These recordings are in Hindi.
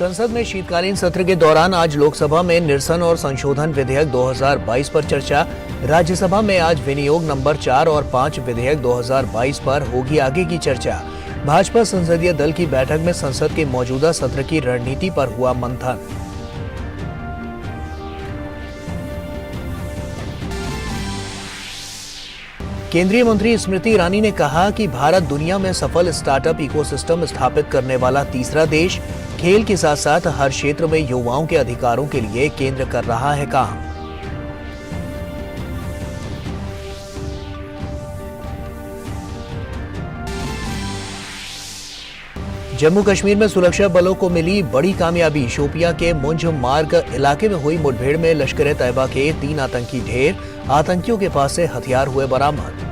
संसद में शीतकालीन सत्र के दौरान आज लोकसभा में निरसन और संशोधन विधेयक 2022 पर चर्चा। राज्यसभा में आज विनियोग नंबर 4 और 5 विधेयक 2022 पर होगी आगे की चर्चा। भाजपा संसदीय दल की बैठक में संसद के मौजूदा सत्र की रणनीति पर हुआ मंथन। केंद्रीय मंत्री स्मृति ईरानी ने कहा कि भारत दुनिया में सफल स्टार्टअप इकोसिस्टम स्थापित करने वाला तीसरा देश, खेल के साथ साथ हर क्षेत्र में युवाओं के अधिकारों के लिए केंद्र कर रहा है काम। जम्मू कश्मीर में सुरक्षा बलों को मिली बड़ी कामयाबी। शोपियां के मुंज मार्ग इलाके में हुई मुठभेड़ में लश्कर-ए-तैयबा के 3 आतंकी ढेर, आतंकियों के पास से हथियार हुए बरामद।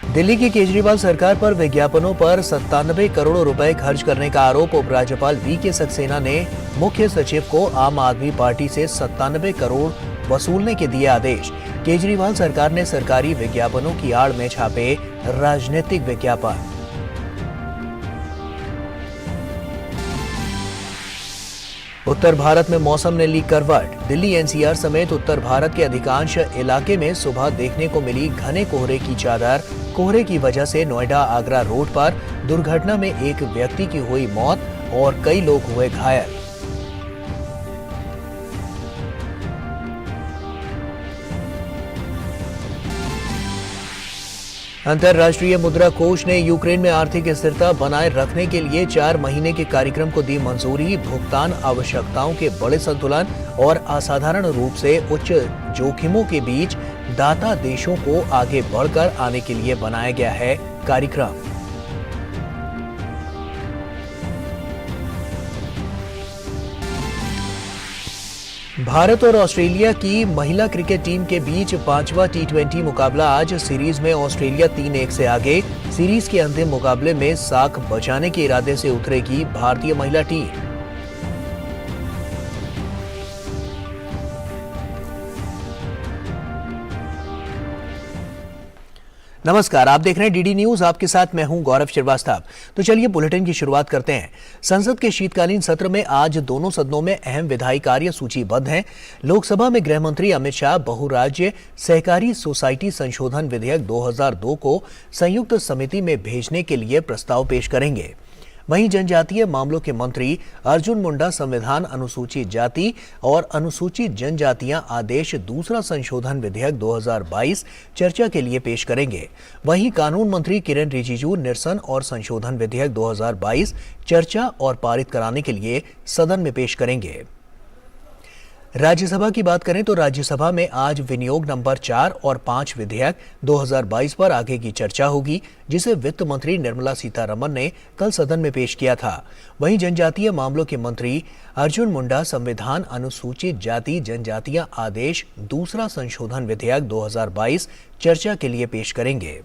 दिल्ली की केजरीवाल सरकार पर विज्ञापनों पर 97 करोड़ रुपए खर्च करने का आरोप। उपराज्यपाल वी.के. सक्सेना ने मुख्य सचिव को आम आदमी पार्टी से 97 करोड़ वसूलने के दिए आदेश। केजरीवाल सरकार ने सरकारी विज्ञापनों की आड़ में छापे राजनीतिक विज्ञापन। उत्तर भारत में मौसम ने ली करवट। दिल्ली एनसीआर समेत उत्तर भारत के अधिकांश इलाके में सुबह देखने को मिली घने कोहरे की चादर। कोहरे की वजह से नोएडा आगरा रोड पर दुर्घटना में एक व्यक्ति की हुई मौत और कई लोग हुए घायल। अंतर्राष्ट्रीय मुद्रा कोष ने यूक्रेन में आर्थिक स्थिरता बनाए रखने के लिए 4 महीने के कार्यक्रम को दी मंजूरी। भुगतान आवश्यकताओं के बड़े संतुलन और असाधारण रूप से उच्च जोखिमों के बीच दाता देशों को आगे बढ़कर आने के लिए बनाया गया है कार्यक्रम। भारत और ऑस्ट्रेलिया की महिला क्रिकेट टीम के बीच 5वां टी20 मुकाबला आज। सीरीज में ऑस्ट्रेलिया 3-1 से आगे। सीरीज के अंतिम मुकाबले में साख बचाने के इरादे से उतरेगी भारतीय महिला टीम। नमस्कार, आप देख रहे हैं डीडी न्यूज। आपके साथ मैं हूं गौरव श्रीवास्तव। तो चलिए बुलेटिन की शुरुआत करते हैं। संसद के शीतकालीन सत्र में आज दोनों सदनों में अहम विधायी कार्य सूचीबद्ध हैं। लोकसभा में गृह मंत्री अमित शाह बहुराज्य सहकारी सोसाइटी संशोधन विधेयक 2002 को संयुक्त समिति में भेजने के लिए प्रस्ताव पेश करेंगे। वहीं जनजातीय मामलों के मंत्री अर्जुन मुंडा संविधान अनुसूचित जाति और अनुसूचित जनजातियां आदेश दूसरा संशोधन विधेयक 2022 चर्चा के लिए पेश करेंगे। वहीं कानून मंत्री किरेन रिजिजू निरसन और संशोधन विधेयक 2022 चर्चा और पारित कराने के लिए सदन में पेश करेंगे। राज्यसभा की बात करें तो राज्यसभा में आज विनियोग नंबर 4 और 5 विधेयक 2022 पर आगे की चर्चा होगी, जिसे वित्त मंत्री निर्मला सीतारमण ने कल सदन में पेश किया था। वहीं जनजातीय मामलों के मंत्री अर्जुन मुंडा संविधान अनुसूचित जाति जनजातियां आदेश दूसरा संशोधन विधेयक 2022 चर्चा के लिए पेश करेंगे।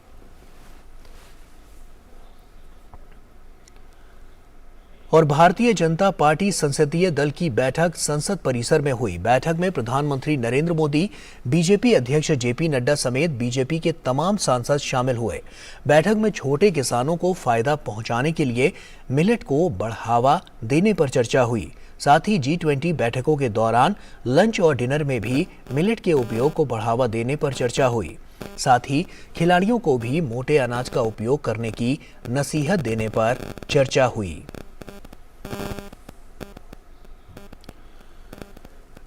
और भारतीय जनता पार्टी संसदीय दल की बैठक संसद परिसर में हुई। बैठक में प्रधानमंत्री नरेंद्र मोदी, बीजेपी अध्यक्ष जेपी नड्डा समेत बीजेपी के तमाम सांसद शामिल हुए। बैठक में छोटे किसानों को फायदा पहुंचाने के लिए मिलेट को बढ़ावा देने पर चर्चा हुई। साथ ही G20 बैठकों के दौरान लंच और डिनर में भी मिलेट के उपयोग को बढ़ावा देने पर चर्चा हुई। साथ ही खिलाड़ियों को भी मोटे अनाज का उपयोग करने की नसीहत देने पर चर्चा हुई।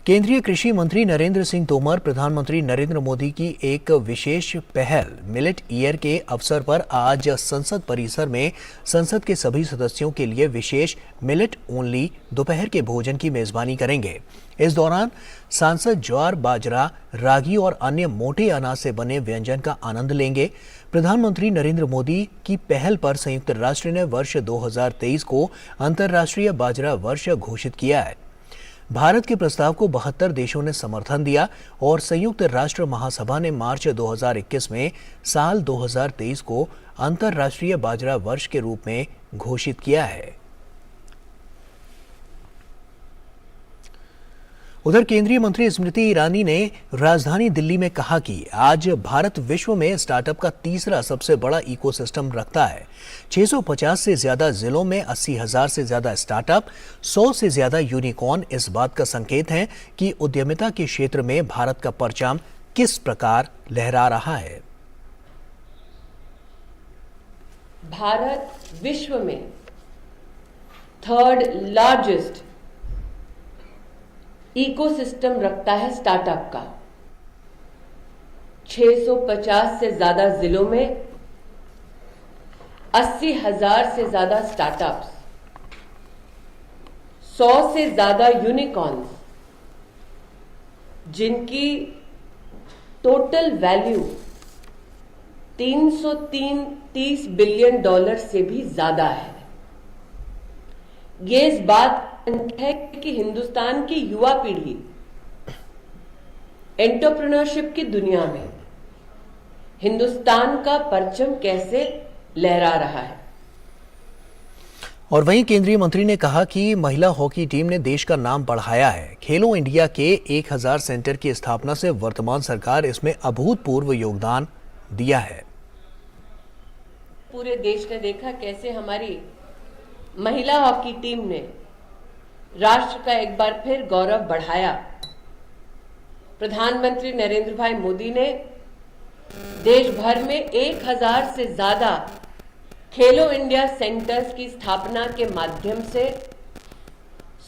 केंद्रीय कृषि मंत्री नरेंद्र सिंह तोमर प्रधानमंत्री नरेंद्र मोदी की एक विशेष पहल मिलेट ईयर के अवसर पर आज संसद परिसर में संसद के सभी सदस्यों के लिए विशेष मिलेट ओनली दोपहर के भोजन की मेजबानी करेंगे। इस दौरान सांसद ज्वार, बाजरा, रागी और अन्य मोटे अनाज से बने व्यंजन का आनंद लेंगे। प्रधानमंत्री नरेंद्र मोदी की पहल पर संयुक्त राष्ट्र ने वर्ष 2023 को अंतर्राष्ट्रीय बाजरा वर्ष घोषित किया है। भारत के प्रस्ताव को 72 देशों ने समर्थन दिया और संयुक्त राष्ट्र महासभा ने मार्च 2021 में साल 2023 को अंतर्राष्ट्रीय बाजरा वर्ष के रूप में घोषित किया है। उधर केंद्रीय मंत्री स्मृति ईरानी ने राजधानी दिल्ली में कहा कि आज भारत विश्व में स्टार्टअप का तीसरा सबसे बड़ा इकोसिस्टम रखता है। 650 से ज्यादा जिलों में 80,000 से ज्यादा स्टार्टअप, 100 से ज्यादा यूनिकॉर्न इस बात का संकेत है कि उद्यमिता के क्षेत्र में भारत का परचम किस प्रकार लहरा रहा है। भारत विश्व में थर्ड लार्जेस्ट इकोसिस्टम रखता है स्टार्टअप का। 650 से ज्यादा जिलों में 80,000 से ज्यादा स्टार्टअप्स, 100 से ज्यादा यूनिकॉर्न्स, जिनकी टोटल वैल्यू $330 बिलियन से भी ज्यादा है। ये इस बात है कि हिंदुस्तान की युवा पीढ़ी एंटरप्रेन्योरशिप की दुनिया में हिंदुस्तान का परचम कैसे लहरा रहा है। और वहीं केंद्रीय मंत्री ने कहा कि महिला हॉकी टीम ने देश का नाम बढ़ाया है। खेलो इंडिया के 1000 सेंटर की स्थापना से वर्तमान सरकार इसमें अभूतपूर्व योगदान दिया है। पूरे देश ने देखा कैसे हमारी महिला हॉकी टीम ने राष्ट्र का एक बार फिर गौरव बढ़ाया। प्रधानमंत्री नरेंद्र भाई मोदी ने देश भर में 1000 से ज्यादा खेलो इंडिया सेंटर्स की स्थापना के माध्यम से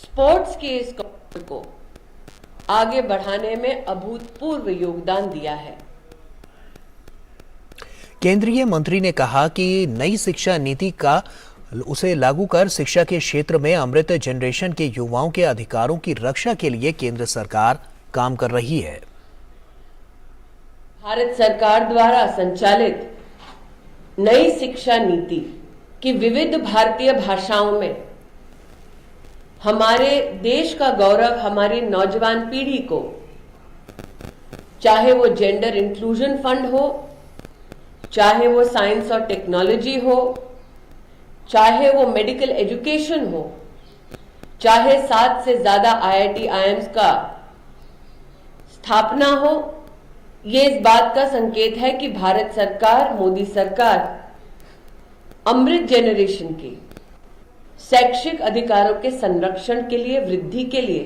स्पोर्ट्स के इस कौशल को आगे बढ़ाने में अभूतपूर्व योगदान दिया है। केंद्रीय मंत्री ने कहा कि नई शिक्षा नीति का उसे लागू कर शिक्षा के क्षेत्र में अमृत जनरेशन के युवाओं के अधिकारों की रक्षा के लिए केंद्र सरकार काम कर रही है। भारत सरकार द्वारा संचालित नई शिक्षा नीति की विविध भारतीय भाषाओं में हमारे देश का गौरव हमारी नौजवान पीढ़ी को, चाहे वो जेंडर इंक्लूजन फंड हो, चाहे वो साइंस और टेक्नोलॉजी हो, चाहे वो मेडिकल एजुकेशन हो, चाहे 7 से ज्यादा IIT IIMs का स्थापना हो, ये इस बात का संकेत है कि भारत सरकार, मोदी सरकार अमृत जनरेशन के शैक्षिक अधिकारों के संरक्षण के लिए, वृद्धि के लिए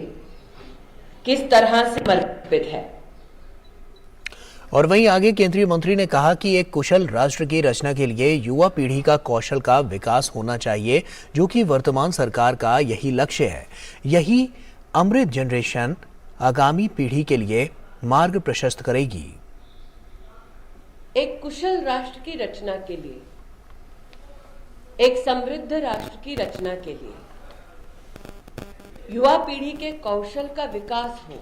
किस तरह से समर्पित है। और वहीं आगे केंद्रीय मंत्री ने कहा कि एक कुशल राष्ट्र की रचना के लिए युवा पीढ़ी का कौशल का विकास होना चाहिए, जो कि वर्तमान सरकार का यही लक्ष्य है। यही अमृत जनरेशन आगामी पीढ़ी के लिए मार्ग प्रशस्त करेगी। एक कुशल राष्ट्र की रचना के लिए, एक समृद्ध राष्ट्र की रचना के लिए युवा पीढ़ी के कौशल का विकास हो,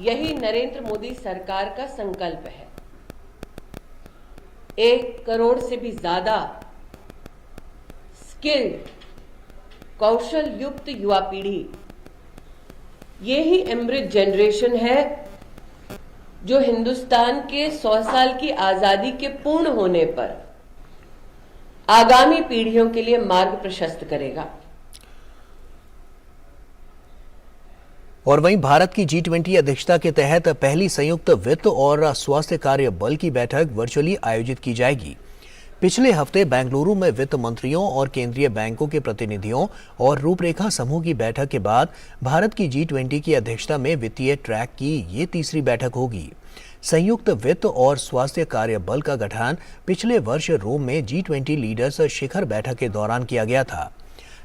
यही नरेंद्र मोदी सरकार का संकल्प है। 1 करोड़ से भी ज्यादा स्किल्ड, कौशल युक्त युवा पीढ़ी, ये ही अमृत जनरेशन है जो हिंदुस्तान के 100 साल की आजादी के पूर्ण होने पर आगामी पीढ़ियों के लिए मार्ग प्रशस्त करेगा। और वहीं भारत की G20 अध्यक्षता के तहत पहली संयुक्त वित्त और स्वास्थ्य कार्य बल की बैठक वर्चुअली आयोजित की जाएगी। पिछले हफ्ते बेंगलुरु में वित्त मंत्रियों और केंद्रीय बैंकों के प्रतिनिधियों और रूपरेखा समूह की बैठक के बाद भारत की G20 की अध्यक्षता में वित्तीय ट्रैक की ये तीसरी बैठक होगी। संयुक्त वित्त और स्वास्थ्य कार्य बल का गठन पिछले वर्ष रोम में G20 लीडर्स शिखर बैठक के दौरान किया गया था।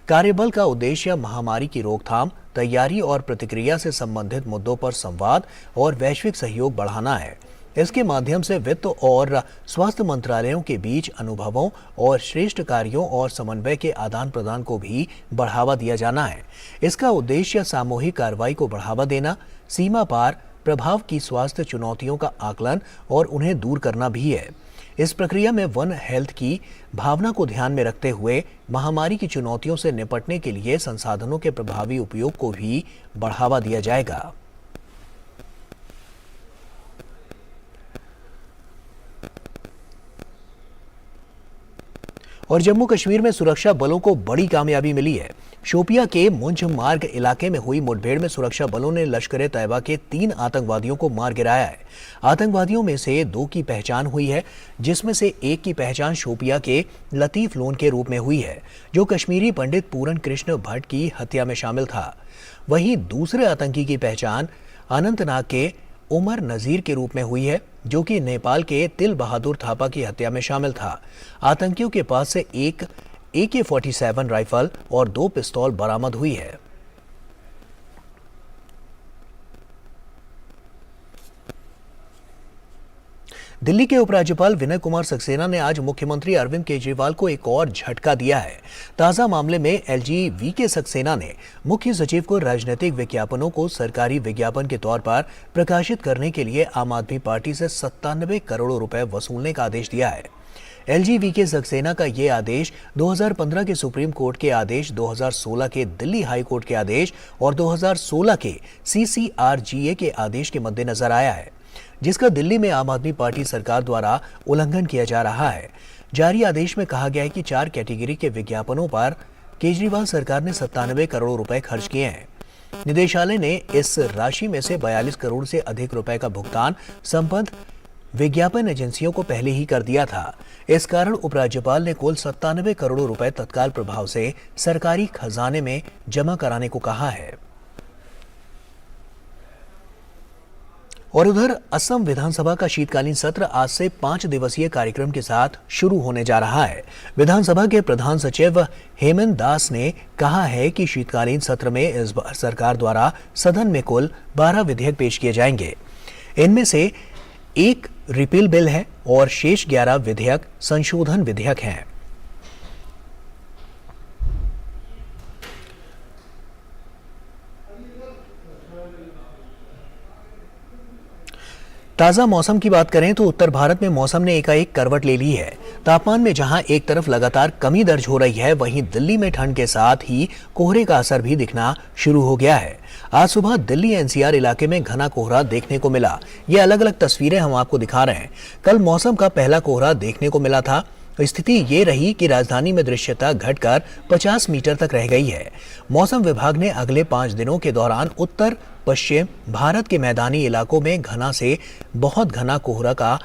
कार्यबल का उद्देश्य महामारी की रोकथाम, तैयारी और प्रतिक्रिया से संबंधित मुद्दों पर संवाद और वैश्विक सहयोग बढ़ाना है। इसके माध्यम से वित्त और स्वास्थ्य मंत्रालयों के बीच अनुभवों और श्रेष्ठ कार्यों और समन्वय के आदान प्रदान को भी बढ़ावा दिया जाना है। इसका उद्देश्य सामूहिक कार्रवाई को बढ़ावा देना, सीमा पार प्रभाव की स्वास्थ्य चुनौतियों का आकलन और उन्हें दूर करना भी है। इस प्रक्रिया में वन हेल्थ की भावना को ध्यान में रखते हुए महामारी की चुनौतियों से निपटने के लिए संसाधनों के प्रभावी उपयोग को भी बढ़ावा दिया जाएगा। और जम्मू कश्मीर में सुरक्षा बलों को बड़ी कामयाबी मिली है। शोपिया के मुंज मार्ग इलाके में हुई मुठभेड़ में सुरक्षा बलों ने लश्कर ए तैयबा के 3 आतंकवादियों को मार गिराया है। आतंकवादियों में से 2 की पहचान हुई है, जिसमें से एक की पहचान शोपिया के लतीफ लोन के रूप में हुई है, जो कश्मीरी पंडित पूरन कृष्ण भट्ट की हत्या में शामिल था। वहीं दूसरे आतंकी की पहचान अनंतनाग के उमर नजीर के रूप में हुई है, जो कि नेपाल के तिल बहादुर थापा की हत्या में शामिल था। आतंकियों के पास से एक AK-47 राइफल और 2 पिस्तौल बरामद हुई है। दिल्ली के उपराज्यपाल विनय कुमार सक्सेना ने आज मुख्यमंत्री अरविंद केजरीवाल को एक और झटका दिया है। ताजा मामले में LG VK सक्सेना ने मुख्य सचिव को राजनीतिक विज्ञापनों को सरकारी विज्ञापन के तौर पर प्रकाशित करने के लिए आम आदमी पार्टी से 97 करोड़ रुपए वसूलने का आदेश दिया है। LG VK सक्सेना का ये आदेश 2015 के सुप्रीम कोर्ट के आदेश, 2016 के दिल्ली हाई कोर्ट के आदेश और 2016 के CCRGA के आदेश के मद्देनजर आया है, जिसका दिल्ली में आम आदमी पार्टी सरकार द्वारा उल्लंघन किया जा रहा है। जारी आदेश में कहा गया है कि 4 कैटेगरी के विज्ञापनों पर केजरीवाल सरकार ने 97 करोड़ रुपए खर्च किए हैं। निदेशालय ने इस राशि में से 42 करोड़ से अधिक रुपए का भुगतान संबद्ध विज्ञापन एजेंसियों को पहले ही कर दिया था। इस कारण उपराज्यपाल ने कुल 97 करोड़ रुपए तत्काल प्रभाव से सरकारी खजाने में जमा कराने को कहा है। और उधर असम विधानसभा का शीतकालीन सत्र आज से 5 दिवसीय कार्यक्रम के साथ शुरू होने जा रहा है। विधानसभा के प्रधान सचिव हेमंत दास ने कहा है कि शीतकालीन सत्र में इस बार सरकार द्वारा सदन में कुल 12 विधेयक पेश किए जाएंगे। इनमें से 1 रिपील बिल है और शेष 11 विधेयक संशोधन विधेयक हैं। ताजा मौसम की बात करें तो उत्तर भारत में मौसम ने एकाएक करवट ले ली है। तापमान में जहां एक तरफ लगातार कमी दर्ज हो रही है, वहीं दिल्ली में ठंड के साथ ही कोहरे का असर भी दिखना शुरू हो गया है। आज सुबह दिल्ली NCR इलाके में घना कोहरा देखने को मिला। ये अलग अलग तस्वीरें हम आपको दिखा रहे हैं। कल मौसम का पहला कोहरा देखने को मिला था। स्थिति ये रही कि राजधानी में दृश्यता घटकर 50 मीटर तक रह गई है। मौसम विभाग ने अगले 5 दिनों के दौरान उत्तर पश्चिम भारत के मैदानी इलाकों में घना से बहुत घना कोहरा का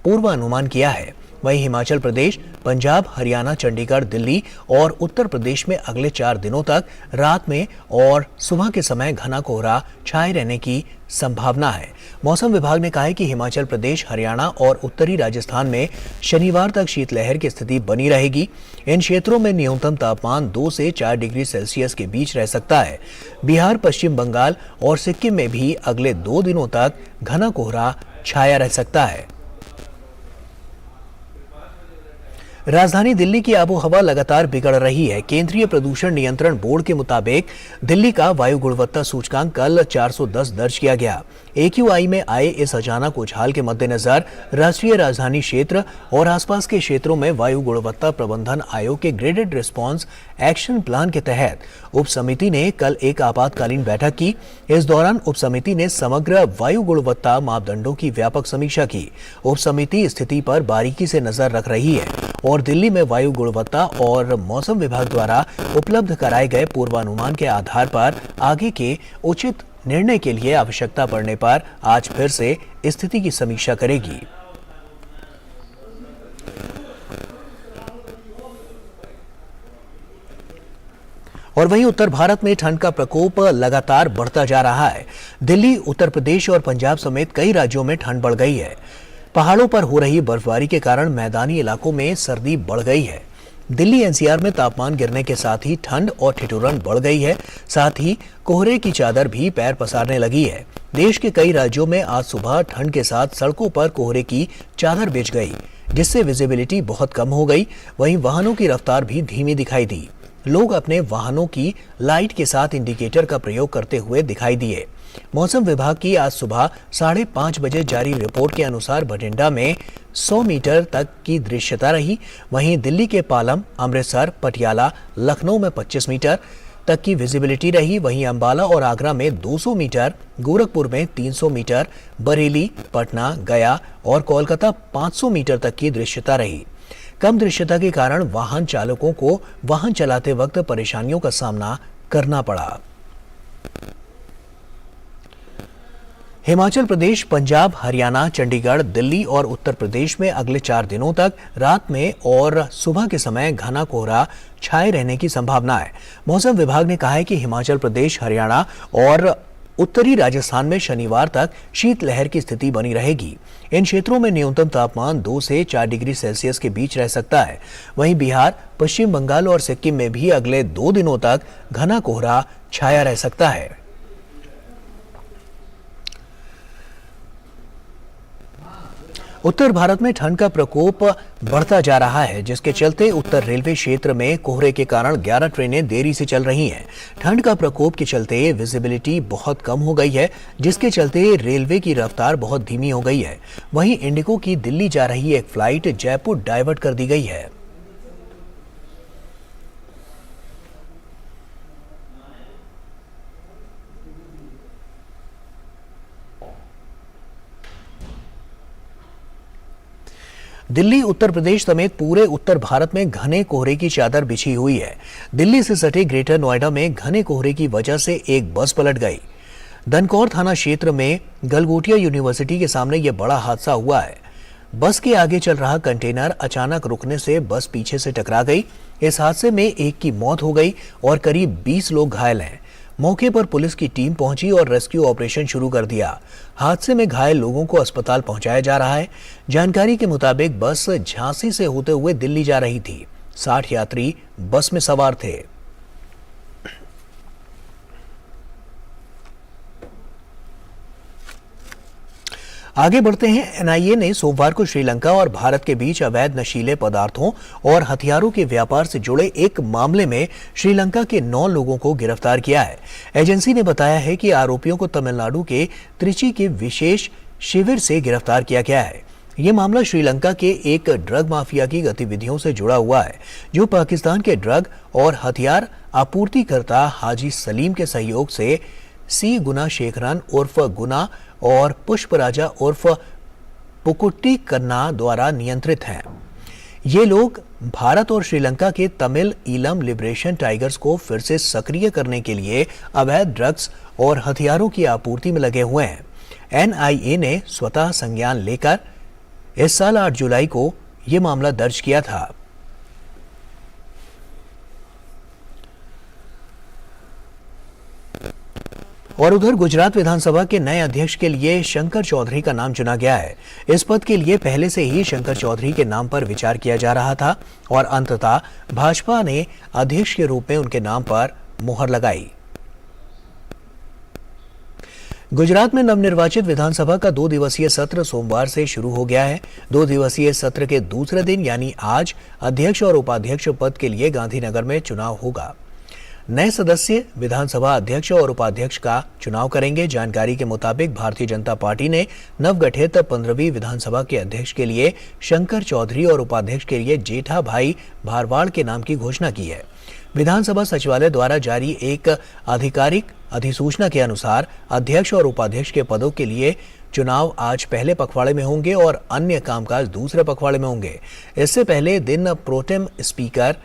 पूर्वानुमान किया है। वहीं हिमाचल प्रदेश, पंजाब, हरियाणा, चंडीगढ़, दिल्ली और उत्तर प्रदेश में अगले 4 दिनों तक रात में और सुबह के समय घना कोहरा छाए रहने की संभावना है। मौसम विभाग ने कहा है कि हिमाचल प्रदेश, हरियाणा और उत्तरी राजस्थान में शनिवार तक शीतलहर की स्थिति बनी रहेगी। इन क्षेत्रों में न्यूनतम तापमान 2 से 4 डिग्री सेल्सियस के बीच रह सकता है। बिहार, पश्चिम बंगाल और सिक्किम में भी अगले 2 दिनों तक घना कोहरा छाया रह सकता है। राजधानी दिल्ली की आबोहवा लगातार बिगड़ रही है। केंद्रीय प्रदूषण नियंत्रण बोर्ड के मुताबिक दिल्ली का वायु गुणवत्ता सूचकांक कल 410 दर्ज किया गया। AQI में आए इस अचानक उछाल के मद्देनजर राष्ट्रीय राजधानी क्षेत्र और आसपास के क्षेत्रों में वायु गुणवत्ता प्रबंधन आयोग के ग्रेडेड रिस्पांस एक्शन प्लान के तहत उप समिति ने कल एक आपातकालीन बैठक की। इस दौरान उप समिति ने समग्र वायु गुणवत्ता मापदंडों की व्यापक समीक्षा की। उप समिति स्थिति पर बारीकी से नजर रख रही है और दिल्ली में वायु गुणवत्ता और मौसम विभाग द्वारा उपलब्ध कराए गए पूर्वानुमान के आधार पर आगे के उचित निर्णय के लिए आवश्यकता पड़ने पर आज फिर से स्थिति की समीक्षा करेगी। और वहीं उत्तर भारत में ठंड का प्रकोप लगातार बढ़ता जा रहा है। दिल्ली, उत्तर प्रदेश और पंजाब समेत कई राज्यों में ठंड बढ़ गई है। पहाड़ों पर हो रही बर्फबारी के कारण मैदानी इलाकों में सर्दी बढ़ गई है। दिल्ली NCR में तापमान गिरने के साथ ही ठंड और ठिठुरन बढ़ गई है। साथ ही कोहरे की चादर भी पैर पसारने लगी है। देश के कई राज्यों में आज सुबह ठंड के साथ सड़कों पर कोहरे की चादर बिछ गई, जिससे विजिबिलिटी बहुत कम हो गई। वहीं वाहनों की रफ्तार भी धीमी दिखाई दी। लोग अपने वाहनों की लाइट के साथ इंडिकेटर का प्रयोग करते हुए दिखाई दिए। मौसम विभाग की आज सुबह 5:30 बजे जारी रिपोर्ट के अनुसार बठिंडा में 100 मीटर तक की दृश्यता रही। वहीं दिल्ली के पालम, अमृतसर, पटियाला, लखनऊ में 25 मीटर तक की विजिबिलिटी रही। वहीं अंबाला और आगरा में 200 मीटर, गोरखपुर में 300 मीटर, बरेली, पटना, गया और कोलकाता 500 मीटर तक की दृश्यता रही। कम दृश्यता के कारण वाहन चालकों को वाहन चलाते वक्त परेशानियों का सामना करना पड़ा। हिमाचल प्रदेश, पंजाब, हरियाणा, चंडीगढ़, दिल्ली और उत्तर प्रदेश में अगले 4 दिनों तक रात में और सुबह के समय घना कोहरा छाए रहने की संभावना है। मौसम विभाग ने कहा है कि हिमाचल प्रदेश, हरियाणा और उत्तरी राजस्थान में शनिवार तक शीतलहर की स्थिति बनी रहेगी। इन क्षेत्रों में न्यूनतम तापमान 2 से 4 डिग्री सेल्सियस के बीच रह सकता है। वहीं बिहार, पश्चिम बंगाल और सिक्किम में भी अगले 2 दिनों तक घना कोहरा छाया रह सकता है। उत्तर भारत में ठंड का प्रकोप बढ़ता जा रहा है, जिसके चलते उत्तर रेलवे क्षेत्र में कोहरे के कारण 11 ट्रेनें देरी से चल रही हैं। ठंड का प्रकोप के चलते विजिबिलिटी बहुत कम हो गई है, जिसके चलते रेलवे की रफ्तार बहुत धीमी हो गई है। वहीं इंडिगो की दिल्ली जा रही एक फ्लाइट जयपुर डाइवर्ट कर दी गई है। दिल्ली, उत्तर प्रदेश समेत पूरे उत्तर भारत में घने कोहरे की चादर बिछी हुई है। दिल्ली से सटे ग्रेटर नोएडा में घने कोहरे की वजह से एक बस पलट गई। धनकौर थाना क्षेत्र में गलगोटिया यूनिवर्सिटी के सामने यह बड़ा हादसा हुआ है। बस के आगे चल रहा कंटेनर अचानक रुकने से बस पीछे से टकरा गई। इस हादसे में एक की मौत हो गई और करीब 20 लोग घायल हैं। मौके पर पुलिस की टीम पहुंची और रेस्क्यू ऑपरेशन शुरू कर दिया। हादसे में घायल लोगों को अस्पताल पहुंचाया जा रहा है। जानकारी के मुताबिक बस झांसी से होते हुए दिल्ली जा रही थी। 60 यात्री बस में सवार थे। आगे बढ़ते हैं। एनआईए ने सोमवार को श्रीलंका और भारत के बीच अवैध नशीले पदार्थों और हथियारों के व्यापार से जुड़े एक मामले में श्रीलंका के 9 लोगों को गिरफ्तार किया है। एजेंसी ने बताया है कि आरोपियों को तमिलनाडु के त्रिची के विशेष शिविर से गिरफ्तार किया गया है। ये मामला श्रीलंका के एक ड्रग माफिया की गतिविधियों से जुड़ा हुआ है, जो पाकिस्तान के ड्रग और हथियार आपूर्तिकर्ता हाजी सलीम के सहयोग से सी गुना शेखरन उर्फ गुना और पुष्पराजा उर्फ पुकुट्टी कन्ना द्वारा नियंत्रित हैं। ये लोग भारत और श्रीलंका के तमिल ईलम लिबरेशन टाइगर्स को फिर से सक्रिय करने के लिए अवैध ड्रग्स और हथियारों की आपूर्ति में लगे हुए हैं। एनआईए ने स्वतः संज्ञान लेकर इस साल 8 जुलाई को यह मामला दर्ज किया था। और उधर गुजरात विधानसभा के नए अध्यक्ष के लिए शंकर चौधरी का नाम चुना गया है। इस पद के लिए पहले से ही शंकर चौधरी के नाम पर विचार किया जा रहा था और अंततः भाजपा ने अध्यक्ष के रूप में उनके नाम पर मुहर लगाई। गुजरात में नवनिर्वाचित विधानसभा का 2 दिवसीय सत्र सोमवार से शुरू हो गया है। 2 दिवसीय सत्र के दूसरे दिन यानी आज अध्यक्ष और उपाध्यक्ष पद के लिए गांधीनगर में चुनाव होगा। नए सदस्य विधानसभा अध्यक्ष और उपाध्यक्ष का चुनाव करेंगे। जानकारी के मुताबिक भारतीय जनता पार्टी ने नवगठित 15वीं विधानसभा के अध्यक्ष के लिए शंकर चौधरी और उपाध्यक्ष के लिए जेठा भाई भारवाड़ के नाम की घोषणा की है। विधानसभा सचिवालय द्वारा जारी एक आधिकारिक अधिसूचना के अनुसार अध्यक्ष और उपाध्यक्ष के पदों के लिए चुनाव आज पहले पखवाड़े में होंगे और अन्य कामकाज दूसरे पखवाड़े में होंगे। इससे पहले दिन प्रोटेम स्पीकर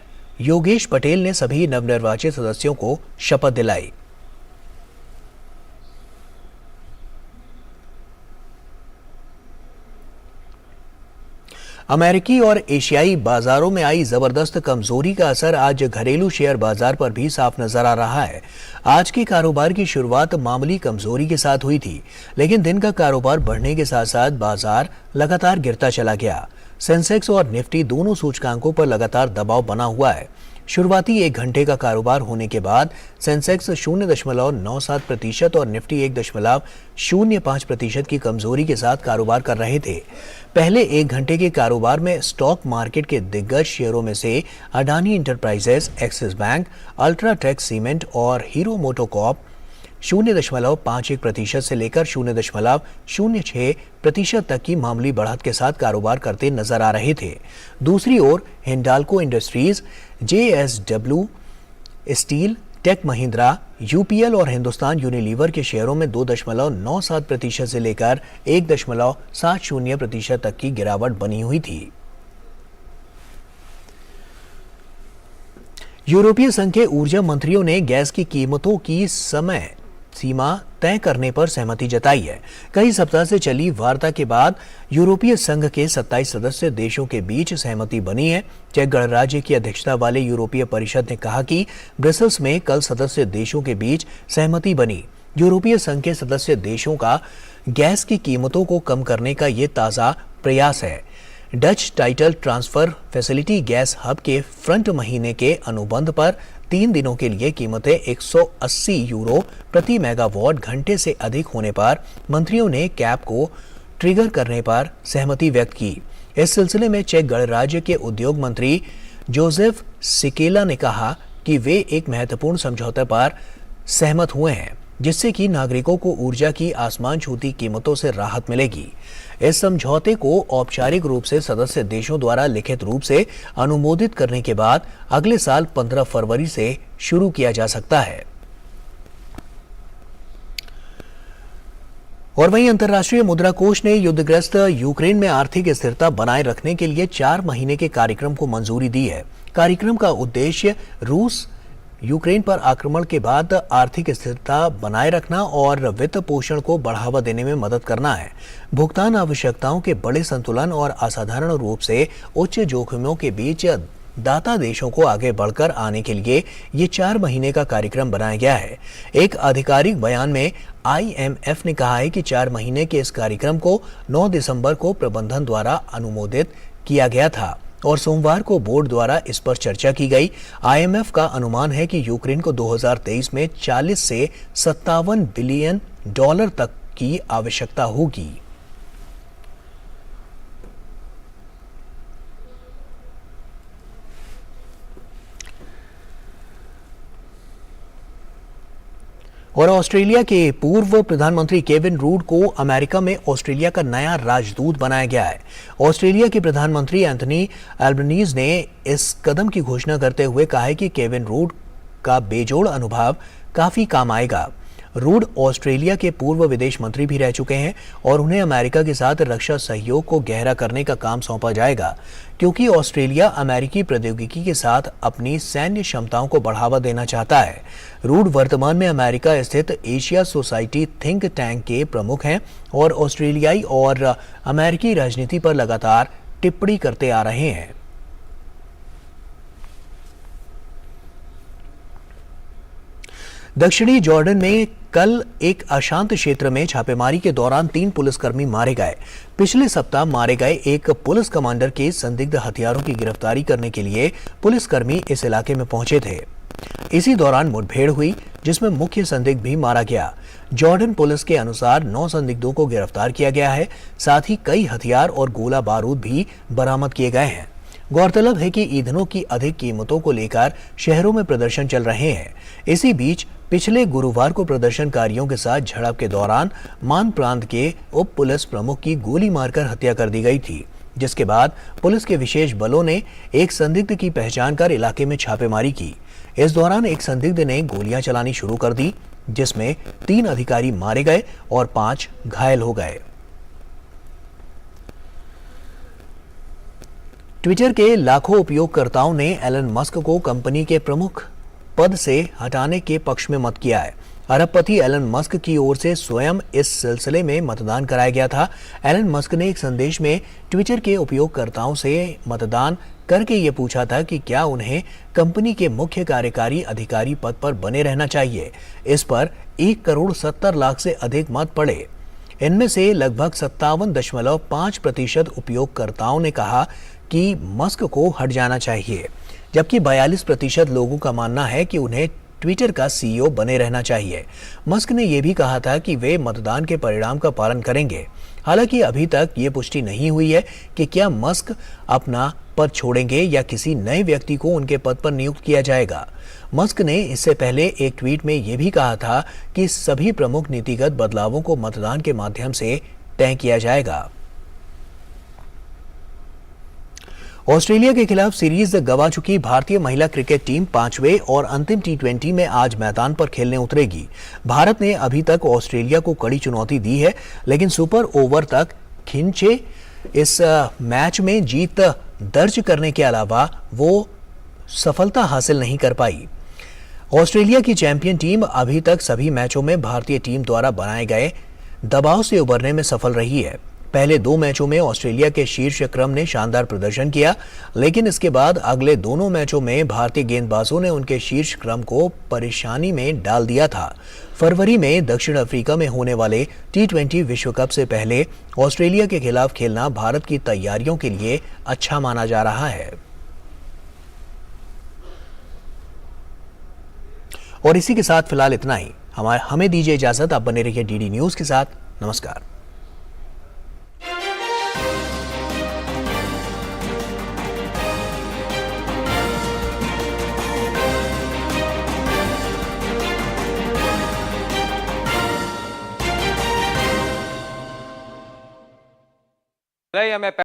योगेश पटेल ने सभी नवनिर्वाचित सदस्यों को शपथ दिलाई। अमेरिकी और एशियाई बाजारों में आई जबरदस्त कमजोरी का असर आज घरेलू शेयर बाजार पर भी साफ नजर आ रहा है। आज के कारोबार की शुरुआत मामूली कमजोरी के साथ हुई थी, लेकिन दिन का कारोबार बढ़ने के साथ साथ बाजार लगातार गिरता चला गया। सेंसेक्स और निफ्टी दोनों सूचकांकों पर लगातार दबाव बना हुआ है। शुरुआती 1 घंटे का कारोबार होने के बाद सेंसेक्स 0.97% और निफ्टी 1.05% की कमजोरी के साथ कारोबार कर रहे थे। पहले 1 घंटे के कारोबार में स्टॉक मार्केट के दिग्गज शेयरों में से Adani enterprises, axis bank, UltraTech cement और हीरो मोटोकॉर्प 0.51% से लेकर 0.06% तक की मामूली बढ़त के साथ कारोबार करते नजर आ रहे थे। दूसरी ओर Hindalco industries, JSW steel, Tech Mahindra, UPL और हिंदुस्तान यूनिलीवर के शेयरों में 2.97% से लेकर 1.70% तक की गिरावट बनी हुई थी। यूरोपीय संघ के ऊर्जा मंत्रियों ने गैस की कीमतों की समय सीमा तय करने पर सहमति जताई है। कई सप्ताह से चली वार्ता के बाद यूरोपीय संघ के 27 सदस्य देशों के बीच सहमति बनी है। चेक गणराज्य की अध्यक्षता वाले यूरोपीय परिषद ने कहा कि ब्रसेल्स में कल सदस्य देशों के बीच सहमति बनी। यूरोपीय संघ के सदस्य देशों का गैस की कीमतों को कम करने का ये ताज़ा प्रयास है। Dutch title transfer facility gas hub के फ्रंट महीने के अनुबंध पर 3 दिनों के लिए कीमतें 180 यूरो प्रति मेगावाट घंटे से अधिक होने पर मंत्रियों ने कैप को ट्रिगर करने पर सहमति व्यक्त की। इस सिलसिले में चेक गणराज्य के उद्योग मंत्री जोसेफ सिकेला ने कहा कि वे एक महत्वपूर्ण समझौते पर सहमत हुए हैं, जिससे कि नागरिकों को ऊर्जा की आसमान छूती कीमतों से राहत मिलेगी। इस समझौते को औपचारिक रूप से सदस्य देशों द्वारा लिखित रूप से अनुमोदित करने के बाद अगले साल 15 फरवरी से शुरू किया जा सकता है। और वहीं अंतर्राष्ट्रीय मुद्रा कोष ने युद्धग्रस्त यूक्रेन में आर्थिक स्थिरता बनाए रखने के लिए 4 महीने के कार्यक्रम को मंजूरी दी है। कार्यक्रम का उद्देश्य रूस यूक्रेन पर आक्रमण के बाद आर्थिक स्थिरता बनाए रखना और वित्त पोषण को बढ़ावा देने में मदद करना है। भुगतान आवश्यकताओं के बड़े संतुलन और असाधारण रूप से उच्च जोखिमों के बीच दाता देशों को आगे बढ़कर आने के लिए ये 4 महीने का कार्यक्रम बनाया गया है। एक आधिकारिक बयान में IMF ने कहा है कि 4 महीने के इस कार्यक्रम को 9 दिसंबर को प्रबंधन द्वारा अनुमोदित किया गया था और सोमवार को बोर्ड द्वारा इस पर चर्चा की गई। IMF का अनुमान है कि यूक्रेन को 2023 में 40 से 57 बिलियन डॉलर तक की आवश्यकता होगी। और ऑस्ट्रेलिया के पूर्व प्रधानमंत्री केविन रूड को अमेरिका में ऑस्ट्रेलिया का नया राजदूत बनाया गया है। ऑस्ट्रेलिया के प्रधानमंत्री एंथनी एल्बनीज ने इस कदम की घोषणा करते हुए कहा है कि केविन रूड का बेजोड़ अनुभव काफी काम आएगा। रूड ऑस्ट्रेलिया के पूर्व विदेश मंत्री भी रह चुके हैं और उन्हें अमेरिका के साथ रक्षा सहयोग को गहरा करने का काम सौंपा जाएगा, क्योंकि ऑस्ट्रेलिया अमेरिकी प्रौद्योगिकी के साथ अपनी सैन्य क्षमताओं को बढ़ावा देना चाहता है। रूड वर्तमान में अमेरिका स्थित एशिया सोसाइटी थिंक टैंक के प्रमुख हैं और ऑस्ट्रेलियाई और अमेरिकी राजनीति पर लगातार टिप्पणी करते आ रहे हैं। दक्षिणी जॉर्डन में कल एक अशांत क्षेत्र में छापेमारी के दौरान 3 पुलिसकर्मी मारे गए। पिछले सप्ताह मारे गए एक पुलिस कमांडर के संदिग्ध हथियारों की गिरफ्तारी करने के लिए पुलिसकर्मी इस इलाके में पहुंचे थे। इसी दौरान मुठभेड़ हुई, जिसमें मुख्य संदिग्ध भी मारा गया। जॉर्डन पुलिस के अनुसार 9 संदिग्धों को गिरफ्तार किया गया है। साथ ही कई हथियार और गोला बारूद भी बरामद किए गए हैं। गौरतलब है कि ईंधनों की अधिक कीमतों को लेकर शहरों में प्रदर्शन चल रहे हैं। इसी बीच पिछले गुरुवार को प्रदर्शनकारियों के साथ झड़प के दौरान मान प्रांत के उप पुलिस प्रमुख की गोली मारकर हत्या कर दी गई थी, जिसके बाद पुलिस के विशेष बलों ने एक संदिग्ध की पहचान कर इलाके में छापेमारी की। इस दौरान एक संदिग्ध ने गोलियां चलानी शुरू कर दी, जिसमें 3 अधिकारी मारे गए और 5 घायल हो गए। ट्विटर के लाखों उपयोगकर्ताओं ने एलन मस्क को कंपनी के प्रमुख पद से हटाने के पक्ष में मत किया है। अरबपति एलन मस्क की ओर से स्वयं इस सिलसिले में मतदान कराया गया था। एलन मस्क ने एक संदेश में ट्विटर के उपयोगकर्ताओं से मतदान करके ये पूछा था कि क्या उन्हें कंपनी के मुख्य कार्यकारी अधिकारी पद पर बने रहना चाहिए। इस पर 1,70,00,000 से अधिक मत पड़े। इनमें से लगभग 57.5% उपयोगकर्ताओं ने कहा कि मस्क को हट जाना चाहिए, जबकि 42% लोगों का मानना है कि उन्हें ट्विटर का CEO बने रहना चाहिए। मस्क ने यह भी कहा था कि वे मतदान के परिणाम का पालन करेंगे। हालांकि अभी तक ये पुष्टि नहीं हुई है कि क्या मस्क अपना पद छोड़ेंगे या किसी नए व्यक्ति को उनके पद पर नियुक्त किया जाएगा। मस्क ने इससे पहले एक ट्वीट में यह भी कहा था कि सभी प्रमुख नीतिगत बदलावों को मतदान के माध्यम से तय किया जाएगा। ऑस्ट्रेलिया के खिलाफ सीरीज गंवा चुकी भारतीय महिला क्रिकेट टीम 5वें और अंतिम T20 में आज मैदान पर खेलने उतरेगी। भारत ने अभी तक ऑस्ट्रेलिया को कड़ी चुनौती दी है, लेकिन सुपर ओवर तक खिंचे इस मैच में जीत दर्ज करने के अलावा वो सफलता हासिल नहीं कर पाई। ऑस्ट्रेलिया की चैंपियन टीम अभी तक सभी मैचों में भारतीय टीम द्वारा बनाए गए दबाव से उबरने में सफल रही है। पहले 2 मैचों में ऑस्ट्रेलिया के शीर्ष क्रम ने शानदार प्रदर्शन किया, लेकिन इसके बाद अगले दोनों मैचों में भारतीय गेंदबाजों ने उनके शीर्ष क्रम को परेशानी में डाल दिया था। फरवरी में दक्षिण अफ्रीका में होने वाले T20 विश्व कप से पहले ऑस्ट्रेलिया के खिलाफ खेलना भारत की तैयारियों के लिए अच्छा माना जा रहा है। और इसी के साथ फिलहाल इतना ही। हमें दीजिए इजाजत। आप बने रहिए DD न्यूज के साथ। नमस्कार। हमें